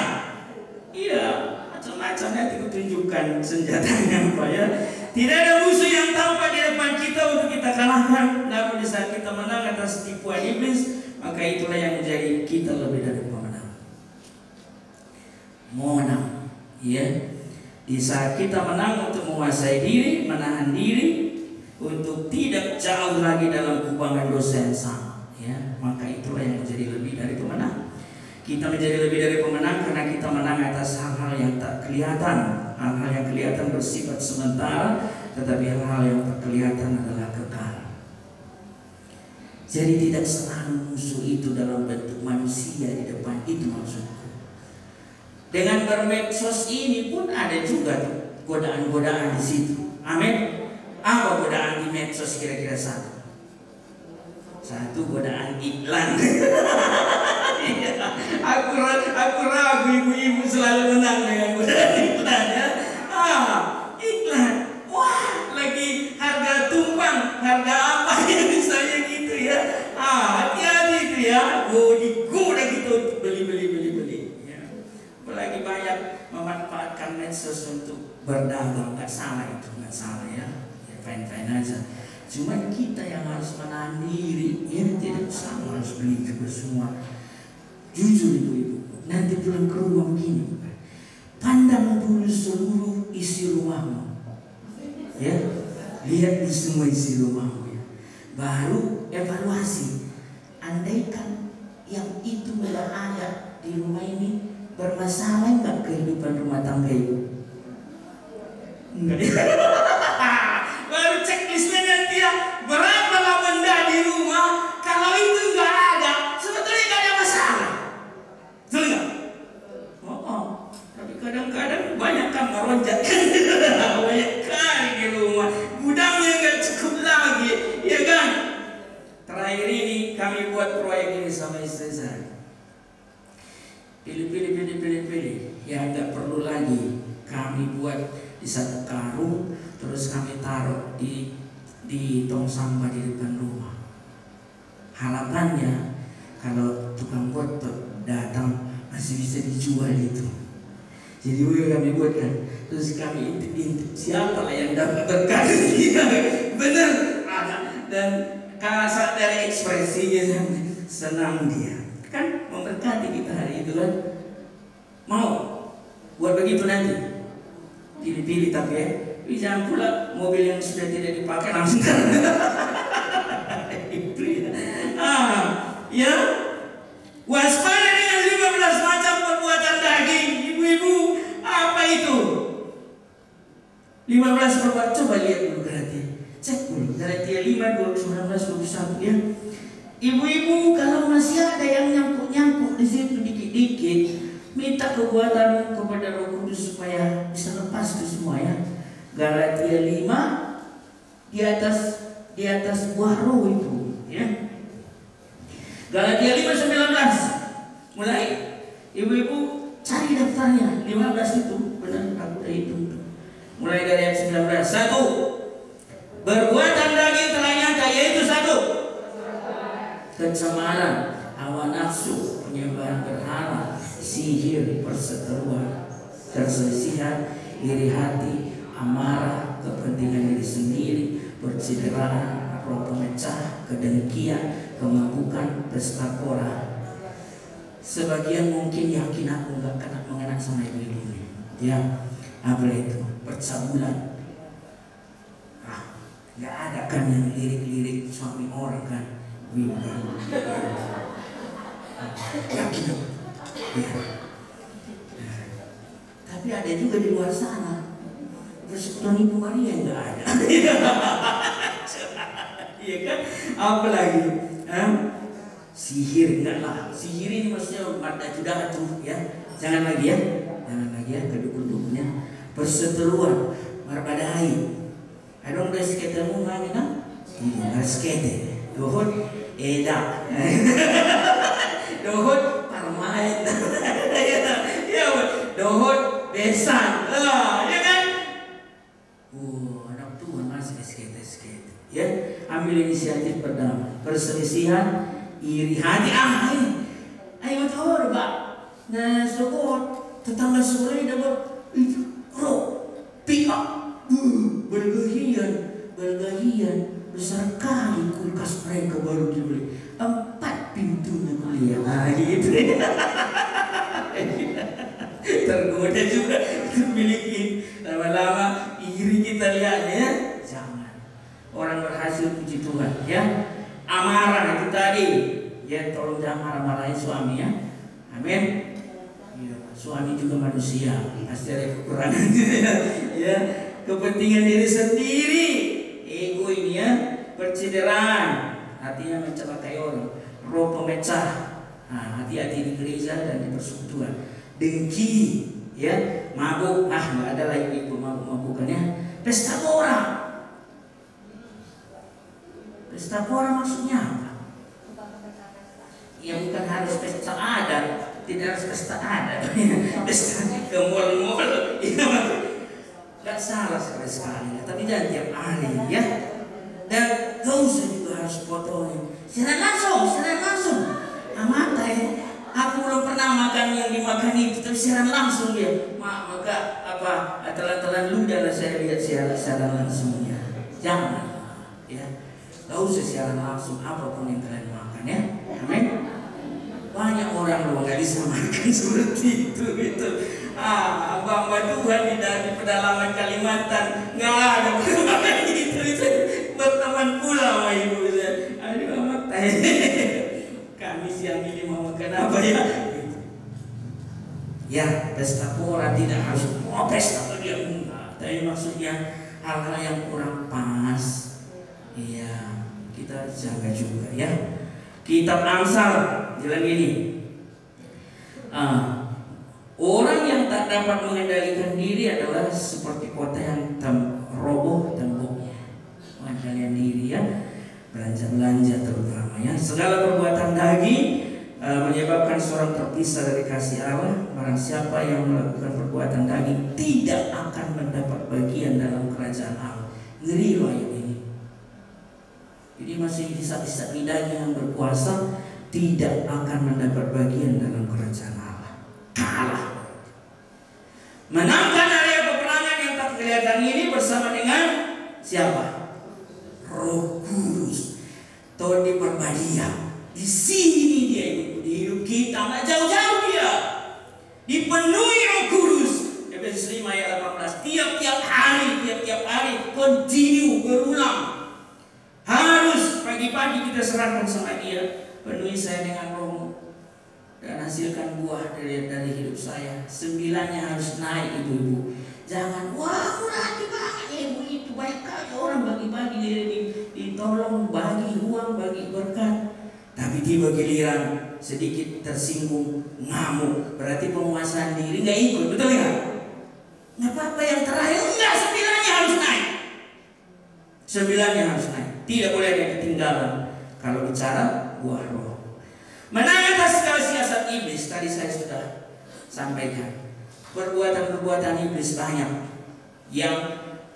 Iya, macam-macam nanti kutunjukkan senjatanya apa ya. Tidak ada musuh yang tampak di depan kita untuk kita kalahkan. Namun di saat kita menang atas tipuan iblis, maka itulah yang menjadi kita lebih dari pemenang. Menang, ya. Di saat kita menang untuk menguasai diri, menahan diri untuk tidak jauh lagi dalam kubangan dosa yang sama. Ya, maka itulah yang menjadi lebih dari pemenang. Kita menjadi lebih dari pemenang karena kita menang atas hal-hal yang tak kelihatan. Hal-hal yang kelihatan bersifat sementara, tetapi hal-hal yang tak kelihatan adalah kekal. Jadi tidak selalu musuh itu dalam bentuk manusia di depan, itu maksudku. Dengan bermedsos ini pun ada juga godaan-godaan di situ. Amin. Apa godaan di medsos kira-kira satu? Satu, godaan iklan. Aku ragu ibu-ibu selalu menang dengan godaan iklan ya. Iklan. Wah, lagi harga tumpang, harga apa ya misalnya gitu ya. Hati-hati itu ya. Digoda gitu untuk beli ya. Apalagi banyak memanfaatkan medsos untuk berdagang. Nggak salah itu, nggak salah ya. Fine-fine aja. Cuma kita yang harus menahan diri, ya tidak sama harus beli juga semua. Jujur ibu-ibu, nanti pulang ke rumah begini, pandang dulu seluruh isi rumahmu, ya, lihat di semua isi rumahmu, ya. Baru evaluasi. Andaikan yang itu tidak ada di rumah ini, bermasalah nggak kehidupan rumah tangga ibu? Enggak. Baru checklistnya nanti ya, berapa lah benda di rumah. Kalau itu nggak ada, sebetulnya nggak ada masalah. Betul nggak? Tapi kadang-kadang banyak kan meronjak. Banyak kali di rumah, gudangnya nggak cukup lagi, ya kan? Terakhir ini kami buat proyek ini sama istri saya. Pilih, yang nggak perlu lagi kami buat di satu karung, terus kami taruh di tong sampah di depan rumah. Harapannya kalau tukang kotor datang masih bisa dijual itu. Jadi kami buat kan, terus kami intip siapa yang dapat berkah dia. Benar ada, dan kasar dari ekspresinya senang dia. Kan memberkati kita hari itu kan. Mau buat begitu nanti. Pilih-pilih tapi ya. Jangan pula mobil yang sudah tidak dipakai langsung itu ya. Ya. Waspada dengan 15 macam perbuatan daging. Ibu-ibu, apa itu? 15 perbuatan, coba lihat dulu berarti. Cek dulu. Galatia 5, 19, 21 ya. Ibu-ibu, kalau masih ada yang nyangkuk-nyangkuk di situ dikit-dikit, minta kekuatan kepada Roh Kudus supaya bisa lepas itu semua ya. Galatia 5 di atas buah roh itu ya. Galatia 5:19. Mulai ibu-ibu cari daftarnya 15 itu. Benar aku udah hitung tuh. Mulai dari ayat 19. 1. Perbuatan daging telah nyata, yaitu 1. Kecemaran, hawa nafsu, penyembahan berhala, sihir, perseteruan, perselisihan, iri hati, amarah, kepentingan diri sendiri, percideraan, roh pemecah, kedengkian, kemabukan, pesta pora. Sebagian mungkin yakin aku nggak kena mengenai sama ibu-ibu ini. Ya, apa itu? Percabulan. Nggak ada kan yang lirik-lirik suami orang kan? Yakin aku. Ya. Tapi ada juga di luar sana. Persekutuan Ibu Maria nggak ada. Iya kan? Apalagi sihir enggak lah. Sihir ini maksudnya mata juga tuh ya. Jangan lagi ya kedukun-dukunnya. Perseteruan, marbadai. Adong beres ketemu ngangina? Beres kete. Dohot eda. Dohot parmain. Ya, dohot besan. Ya kan? Anak Tuhan masih skete. Ya, ambil inisiatif berdamai. Perselisihan, iri hati. Ayo betul, Pak. Nah, sokot tetangga sebelah dapat itu roh pika. Bergahian besar kali kulkas mereka baru dibeli 4 pintunya kuliah. Gitu. Tergoda juga milikin. Lama-lama iri tolong jangan marah-marahin suami ya. Amin. Ya, suami juga manusia, pasti ada kekurangan ya. Kepentingan diri sendiri, ego ini ya, percideraan, artinya mencelakai orang, roh pemecah. Nah, hati-hati di gereja dan di persekutuan. Dengki, ya, mabuk, nggak ada lagi mabuk-mabukannya. Pesta pora. Pesta pora maksudnya apa? Ya bukan harus pesta adat, tidak harus pesta adat. Pesta ke mall-mall, nggak salah sekali. Tapi jangan tiap hari, ya. Dan gak usah juga harus fotonya. Siaran langsung. Amata ya. Aku belum pernah makan yang dimakan itu, tapi siaran langsung ya. Maka apa? Telan-telan ludah saya lihat siaran langsungnya. Jangan, ya. Gak usah siaran langsung apapun yang kalian makan ya. Amin. Banyak orang loh nggak bisa makan seperti itu gitu. Hamba Tuhan di pedalaman Kalimantan nggak ada gitu. Berteman pula sama ibu saya. Aduh amat kami siang ini mau makan apa ya? Ya pesta pora tidak harus pesta dia enggak. Tapi maksudnya hal-hal yang kurang pas. Iya kita jaga juga ya. Kitab Amsal jalan ini. Orang yang tak dapat mengendalikan diri adalah seperti kota yang roboh temboknya. Mengendalikan diri ya, belanja terutama ya. Segala perbuatan daging menyebabkan seorang terpisah dari kasih Allah. Barang siapa yang melakukan perbuatan daging tidak akan mendapat bagian dalam kerajaan Allah. Ngeri loh ayat ini. Jadi masih bisa daging yang berkuasa tidak akan mendapat bagian dalam kerajaan Allah. Kalah. Menangkan area peperangan yang tak kelihatan ini bersama dengan siapa? Roh Kudus. Tuhan di Perbadia. Di sini dia di hidup kita, nggak jauh-jauh dia. Dipenuhi Roh Kudus. Efesus 5 ayat 18. Tiap-tiap hari continue berulang. Harus pagi-pagi kita serahkan sama dia. Penuhi saya dengan roh dan hasilkan buah dari hidup saya. 9-nya harus naik ibu-ibu. Jangan wah berarti banget ibu itu baik kali orang bagi-bagi dia ditolong bagi uang bagi berkat. Tapi tiba giliran sedikit tersinggung ngamuk. Berarti penguasaan diri nggak ikut, betul nggak? Nggak apa-apa yang terakhir enggak 9-nya harus naik. 9-nya harus naik. Tidak boleh ada ketinggalan. Kalau bicara buah roh. Menangkap segala siasat iblis. Tadi saya sudah sampaikan. Perbuatan iblis banyak yang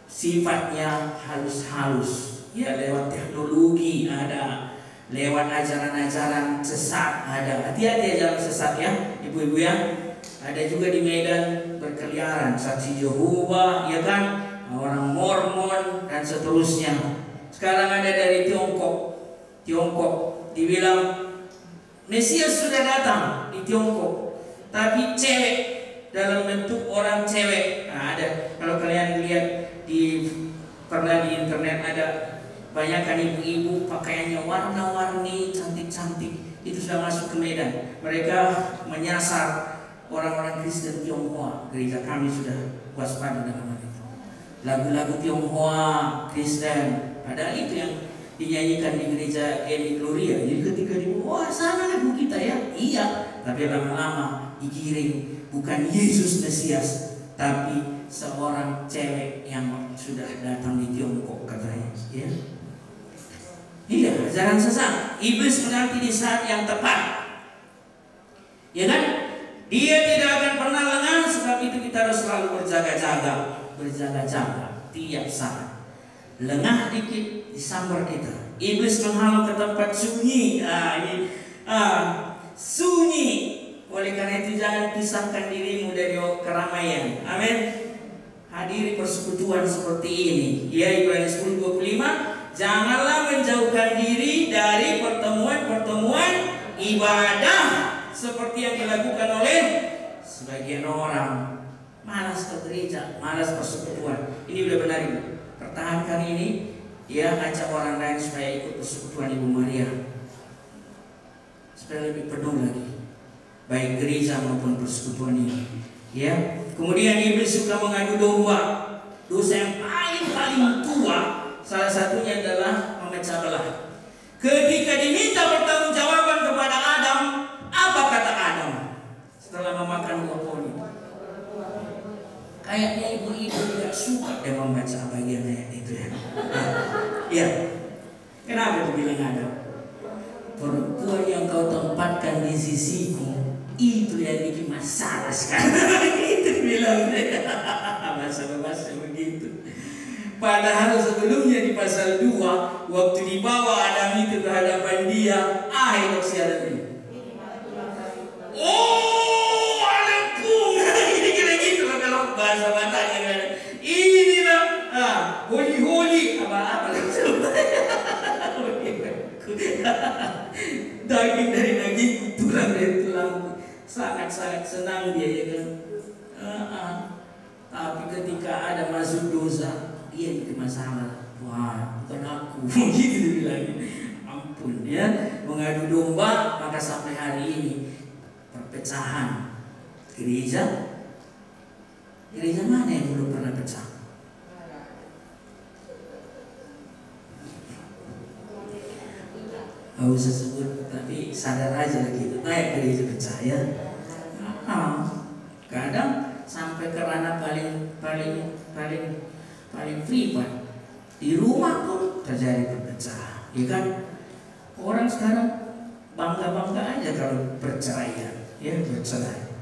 sifatnya halus-halus. Ya lewat teknologi ada, lewat ajaran-ajaran sesat ada. Hati-hati ajaran sesat ya, ibu-ibu ya. Ada juga di Medan berkeliaran saksi Yehova, ya kan, orang Mormon dan seterusnya. Sekarang ada dari Tiongkok dibilang Mesias sudah datang di Tiongkok, tapi cewek dalam bentuk orang cewek. Nah, ada kalau kalian lihat pernah di internet ada banyakkan ibu-ibu pakaiannya warna-warni cantik-cantik. Itu sudah masuk ke Medan. Mereka menyasar orang-orang Kristen Tionghoa. Gereja kami sudah waspada dengan itu. Lagu-lagu Tionghoa Kristen. Padahal itu yang dinyanyikan di gereja Gemi Gloria. Jadi ketika wah sana lagu kita ya. Iya. Tapi lama-lama digiring bukan Yesus Mesias, tapi seorang cewek yang sudah datang di Tiongkok katanya. Ya. Iya, ajaran sesat. Iblis menanti di saat yang tepat. Ya kan? Dia tidak akan pernah lengah, sebab itu kita harus selalu berjaga-jaga tiap saat. Lengah dikit disambar kita. Iblis menghalau ke tempat sunyi. Sunyi. Oleh karena itu jangan pisahkan dirimu dari keramaian. Amin. Hadiri persekutuan seperti ini. Ya, Ibrani 10:25. Janganlah menjauhkan diri dari pertemuan-pertemuan ibadah seperti yang dilakukan oleh sebagian orang. Malas ke gereja, malas persekutuan. Ini udah benar ini. Pertahankan ini. Dia ajak orang lain supaya ikut persekutuan Ibu Maria. sudah lebih penuh lagi, baik gereja maupun persekutuan ini. Ya, kemudian iblis suka mengadu domba. Dosa yang paling tua salah satunya adalah memecah belah. Ketika diminta pertanggungjawaban kepada Adam, apa kata Adam setelah memakan buah pohon? Kayaknya ibu-ibu tidak suka dia membaca bagian ayat itu ya. Ya, kenapa itu bilang Adam? Perempuan yang kau tempatkan di sisiku itu yang bikin masalah sekarang. Itu bilang masa begitu. Padahal sebelumnya di pasal 2, waktu dibawa Adam itu ke hadapan dia, akhirnya siaran ini. Oh, anakku. Ini kira gitu kalau bahasa Batanya. Ini lah, holy apa daging dari daging, tulang dari tulang. Sangat-sangat senang dia ya kan. Tapi ketika ada masuk dosa, dia itu masalah. Wah, bukan aku. Gitu dibilangnya. Ampun ya, mengadu domba, maka sampai hari ini perpecahan gereja mana yang belum pernah pecah? Gak usah sebut, tapi sadar aja lah gitu. Kayak gereja pecah ya. Kadang sampai ke ranah paling privat. Di rumah pun terjadi perpecahan, ya kan? Orang sekarang bangga aja kalau perceraian, ya bercerai.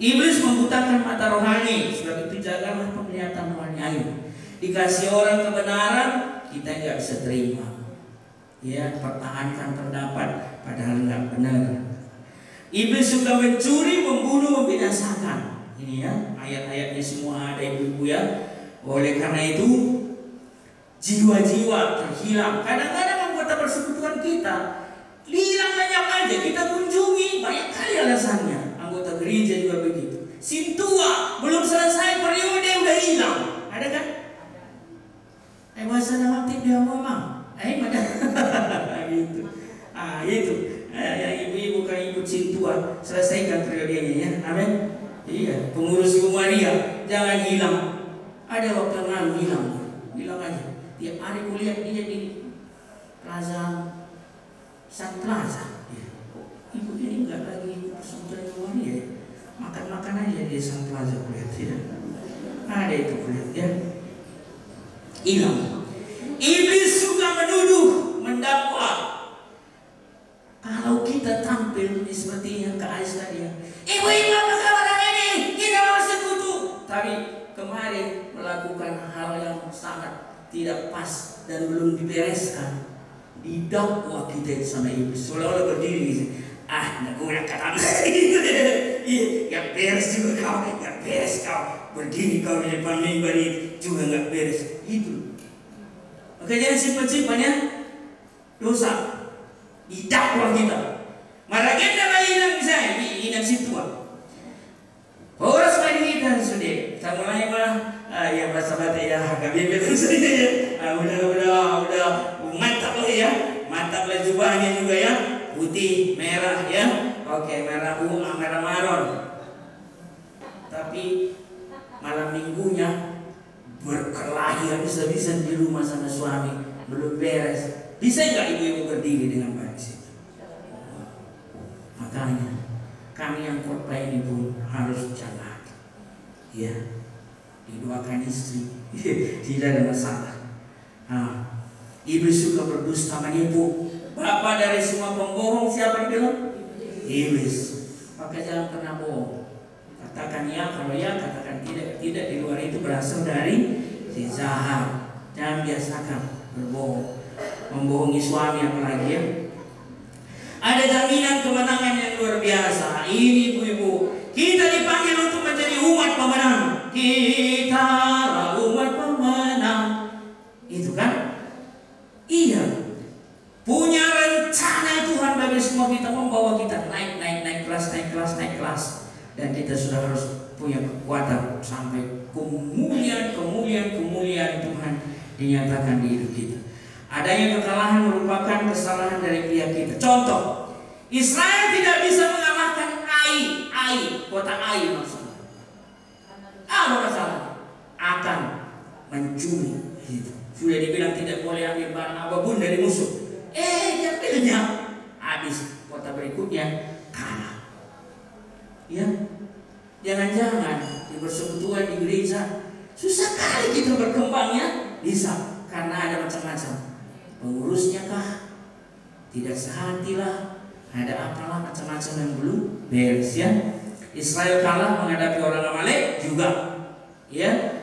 Iblis membutakan mata rohani, sebab itu jagalah penglihatan rohani. Ayo, dikasih orang kebenaran, kita nggak bisa terima. Ya, pertahankan pendapat padahal nggak benar. Iblis suka mencuri, membunuh, membinasakan. Ini ya, ayat-ayatnya semua ada ibu-ibu ya. Oleh karena itu, jiwa-jiwa terhilang. Kadang-kadang anggota persekutuan kita hilang banyak aja. Kita kunjungi banyak kali alasannya. Anggota gereja juga begitu. Sintua belum selesai periode udah hilang. Ada kan? Bahasa nama aktif dia ngomong. Mana? Gitu. Itu. Yang ibu-ibu kan ibu Sintua, selesaikan periodenya ya. Amin. Iya. Pengurus Ibu Maria, jangan hilang. Ada waktu lalu hilang aja. Tiap hari kuliah dia di Plaza Sun Plaza. Ya. Ibu ini enggak lagi persekutuan Ibu Maria. Makan aja di Sun Plaza kuliah ya. Ada itu kuliah ya. Hilang. Iblis suka menuduh, mendakwa. Kalau kita tampil seperti yang Kak Ais tadi ya, ibu-ibu apa kabar ini? Kita mau sekutu. Tapi kemarin melakukan hal yang sangat tidak pas dan belum dibereskan. Didakwa kita sama iblis. Seolah-olah berdiri. Nggak guna kata gak beres juga kau, gak beres kau. Berdiri kau di depan mimbar ini juga gak beres. Itu. Maka jangan simpan-simpan ya. Dosa. Didakwa kita. Maragenda mainan saya inang Sintua. Horas main kita sudah. Kita mulai ya bahasa-bahasa ya agak bebel saja ya. Udah mantap lah ya. Mantap lah jubahnya juga ya. Putih, merah ya. Oke, merah ungu, merah maron. Tapi malam minggunya berkelahi habis-habisan di rumah sama suami, belum beres. Bisa nggak ibu-ibu berdiri dengan baik sih? Makanya kami yang khotbah ini pun harus jaga, ya, didoakan istri, tidak ada masalah. Iblis suka berdusta menipu. Bapak dari semua pembohong siapa dibilang? Iblis. Maka jangan pernah bohong. Katakan ya, kalau ya katakan tidak. Tidak, di luar itu berasal dari si jahat. Jangan biasakan berbohong. Membohongi suami apalagi ya. Ada jaminan kemenangan yang luar biasa. Ini ibu-ibu, kita dipanggil untuk menjadi umat pemenang. Kita umat pemenang. Itu kan? Iya. Punya rencana Tuhan bagi semua kita, membawa kita naik kelas. Dan kita sudah harus punya kekuatan sampai kemuliaan Tuhan dinyatakan di hidup kita. Adanya kekalahan merupakan kesalahan dari pihak kita. Contoh, Israel tidak bisa mengalahkan Ai, kota Ai maksudnya. Apa masalah? Akan mencuri. Sudah dibilang tidak boleh ambil barang apapun dari musuh. Diambilnya. Habis kota berikutnya kalah. Ya, jangan-jangan di persekutuan di gereja susah kali kita berkembangnya. Bisa karena ada macam-macam. Pengurusnya kah? Tidak sehati lah. Ada apalah macam-macam yang belum beres ya. Israel kalah menghadapi orang Amalek juga. Ya,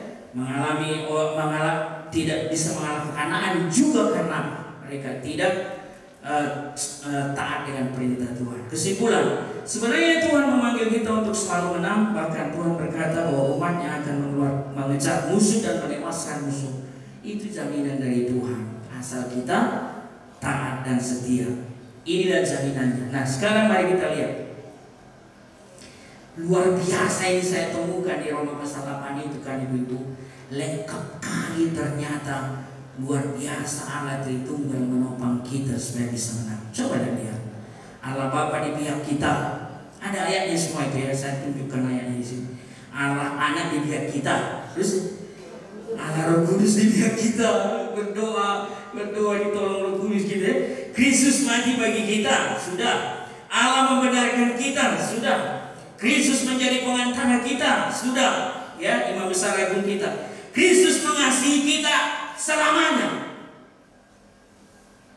tidak bisa mengalahkan Kanaan juga karena mereka tidak taat dengan perintah Tuhan. Kesimpulan, sebenarnya Tuhan memanggil kita untuk selalu menang. Bahkan Tuhan berkata bahwa umatnya akan mengejar musuh dan menewaskan musuh. Itu jaminan dari Tuhan, asal kita taat dan setia. Inilah jaminannya. Nah, sekarang mari kita lihat. Luar biasa ini saya temukan di Roma pasal 8 itu kan ibu-ibu. Lengkap kali ternyata. Luar biasa Allah Tritunggal menopang kita supaya bisa menang. Coba lihat. Allah Bapa di pihak kita. Ada ayatnya semua itu ya. Saya tunjukkan ayatnya di sini. Allah Anak di pihak kita. Terus Allah Roh Kudus di pihak kita. Berdoa ditolong Roh Kudus kita. Kristus mati bagi kita. Sudah. Allah membenarkan kita. Sudah. Kristus menjadi pengantara kita. Sudah. Ya, Imam Besar Agung kita. Kristus mengasihi kita selamanya.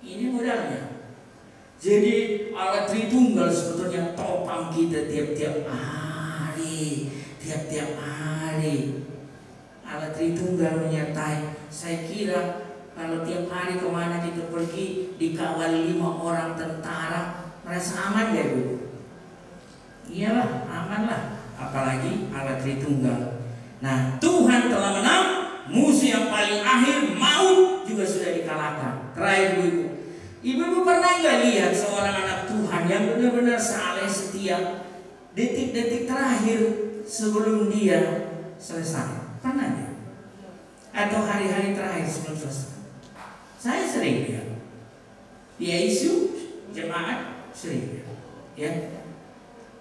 Ini modalnya. Jadi Allah Tritunggal sebetulnya topang kita tiap-tiap hari. Allah Tritunggal menyertai. Saya kira kalau tiap hari kemana kita pergi dikawal 5 orang tentara, merasa aman gak Bu? Iyalah, aman lah. Apalagi Allah Tritunggal. Nah, Tuhan telah menang. Musuh yang paling akhir, maut, juga sudah dikalahkan. Terakhir ibu pernah nggak lihat seorang anak Tuhan yang benar-benar saleh setia detik-detik terakhir sebelum dia selesai? Pernah nggak? Atau hari-hari terakhir sebelum selesai? Saya sering lihat. Dia isu jemaat sering lihat. Ya.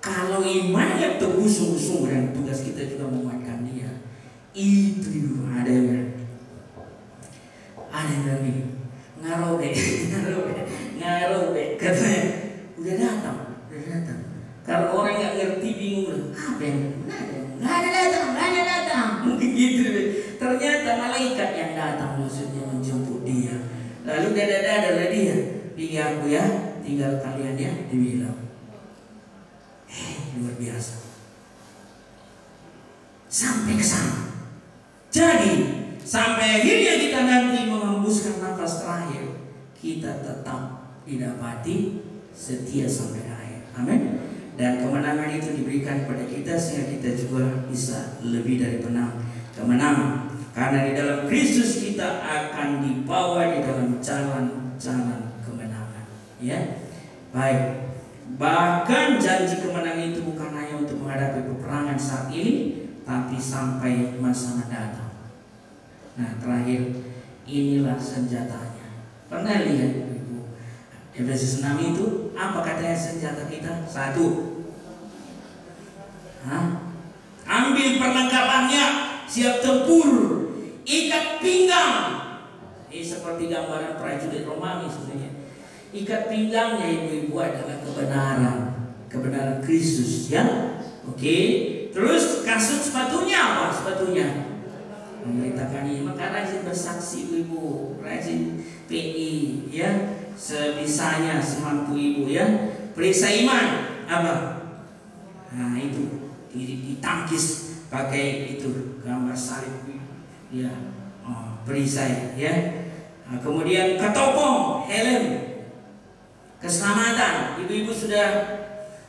Kalau imannya teguh sungguh-sungguh dan tugas kita juga menguatkan dia. Itu ada yang bilang ngarobe katanya udah datang. Kalau orang nggak ngerti bingung apa yang nggak ada datang mungkin gitu. Ternyata malaikat yang datang maksudnya menjemput dia. Lalu dada dia pilih aku ya, tinggal kalian ya, dibilang. Luar biasa. Sampai ke sana. Jadi sampai akhirnya kita nanti mengembuskan nafas terakhir, kita tetap didapati setia sampai akhir. Amin. Dan kemenangan itu diberikan kepada kita sehingga kita juga bisa lebih dari kemenangan. Karena di dalam Kristus kita akan dibawa di dalam jalan-jalan kemenangan. Ya, baik. Bahkan janji kemenangan itu bukan hanya untuk menghadapi peperangan saat ini, tapi sampai masa mendatang. Nah, terakhir, inilah senjatanya. Pernah lihat Ibu? Efesus 6 itu apa katanya senjata kita? 1. Ambil perlengkapannya, siap tempur, ikat pinggang. Ini seperti gambaran prajurit Romawi sebenarnya. Ikat pinggangnya ibu-ibu adalah kebenaran Kristus ya. Oke. Terus kasut sepatunya apa? Sepatunya memberitakan ini. Maka rajin bersaksi ibu, rajin PI ya, sebisanya semampu ibu ya. Perisai iman apa? Nah itu ditangkis pakai itu gambar salib ya. Perisai ya. Nah, kemudian ketopong, helm, keselamatan. Ibu-ibu sudah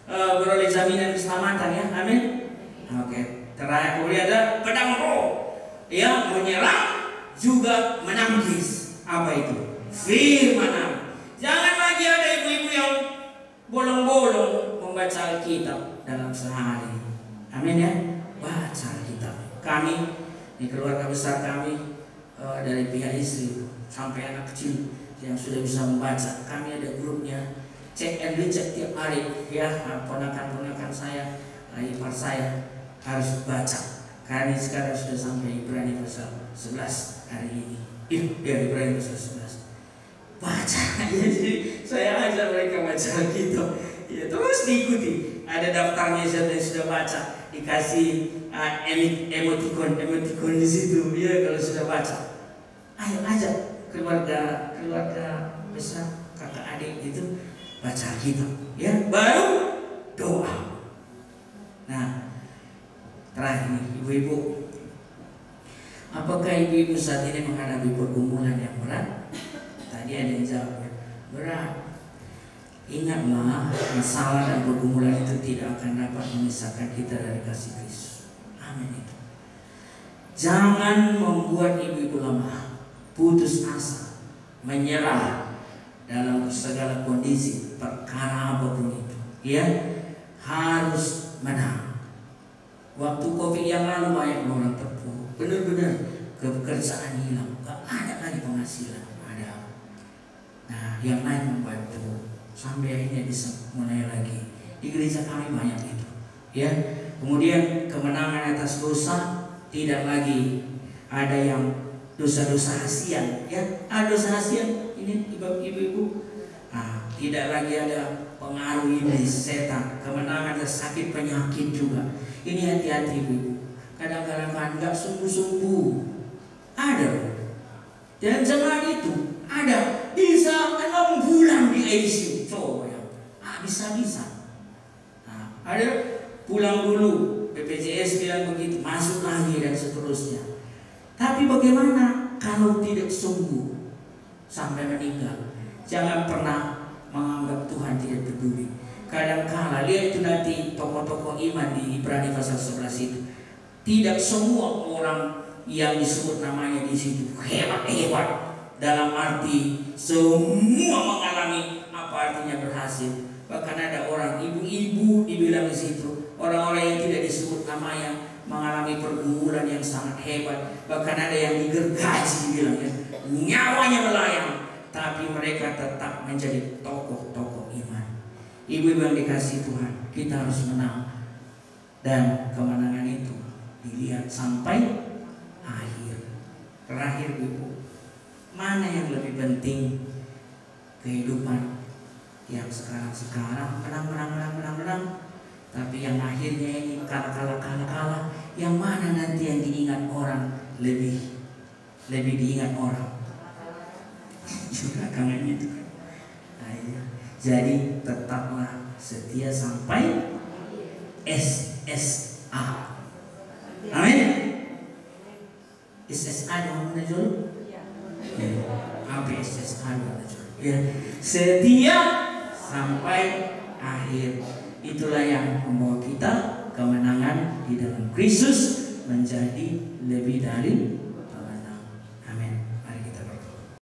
beroleh jaminan keselamatan ya. Amin. Oke. Terakhir kemudian ada pedang roh yang menyerang juga menangkis. Apa itu? Firman Allah. Jangan lagi ada ibu-ibu yang bolong-bolong membaca Alkitab dalam sehari. Amin ya. Baca Alkitab. Kami di keluarga besar kami dari pihak istri sampai anak kecil yang sudah bisa membaca, kami ada grupnya cek and recheck tiap hari ya. Ponakan-ponakan saya, ipar saya harus baca. Karena sekarang sudah sampai Ibrani pasal 11 hari ini. Ya, Ibrani pasal 11. Baca. Jadi saya ajar mereka baca gitu. Ya, terus diikuti. Ada daftarnya siapa yang sudah baca, dikasih emoticon di situ. Ya, kalau sudah baca. Ayo ajak keluarga besar, kakak adik gitu baca gitu. Ya, baru doa. Nah, terakhir ibu-ibu, apakah ibu-ibu saat ini menghadapi pergumulan yang berat? Tadi ada yang jawab, berat. Ingatlah, masalah dan pergumulan itu tidak akan dapat memisahkan kita dari kasih Kristus. Amin. Jangan membuat ibu-ibu lemah, putus asa, menyerah dalam segala kondisi, perkara apapun itu. Ya, harus menang. Waktu Covid yang lalu banyak orang terpuruk, benar-benar pekerjaan hilang, gak ada lagi penghasilan. Ada. Nah, yang lain membantu sampai akhirnya bisa mulai lagi. Di gereja kami banyak itu. Ya, kemudian kemenangan atas dosa, tidak lagi ada yang dosa-dosa hasian. Ya, ada dosa hasian ini ibu-ibu. Nah, tidak lagi ada pengaruh iblis, setan, kemenangan atas sakit penyakit juga. Ini hati-hati ibu. Kadang-kadang kan nggak sungguh-sungguh. Ada. Dan jemaat itu ada bisa 6 bulan di ICU. Coba ya, bisa. Nah, ada pulang dulu, BPJS bilang begitu, masuk lagi dan seterusnya. Tapi bagaimana kalau tidak sungguh sampai meninggal? Jangan pernah menganggap Tuhan tidak peduli. Kadang-kala lihat itu nanti tokoh-tokoh iman di Ibrani pasal 11 itu. Tidak semua orang yang disebut namanya di situ hebat-hebat. Dalam arti semua mengalami apa artinya berhasil. Bahkan ada orang ibu-ibu dibilang di situ, orang-orang yang tidak disebut namanya mengalami pergumulan yang sangat hebat. Bahkan ada yang digergaji dibilangnya, nyawanya melayang, tapi mereka tetap menjadi tokoh-tokoh iman. Ibu-ibu yang dikasih Tuhan, kita harus menang. Dan kemenangan itu dilihat sampai akhir. Terakhir ibu, mana yang lebih penting? Kehidupan yang sekarang menang, tapi yang akhirnya ini kalah, yang mana nanti yang diingat orang lebih diingat orang? Juga kangen itu. Nah, iya. Jadi tetaplah setia sampai SSA. Amin. SSA dong menjual. Apa SSA dong? Ya, setia sampai akhir. Itulah yang membawa kita kemenangan di dalam Kristus menjadi lebih dari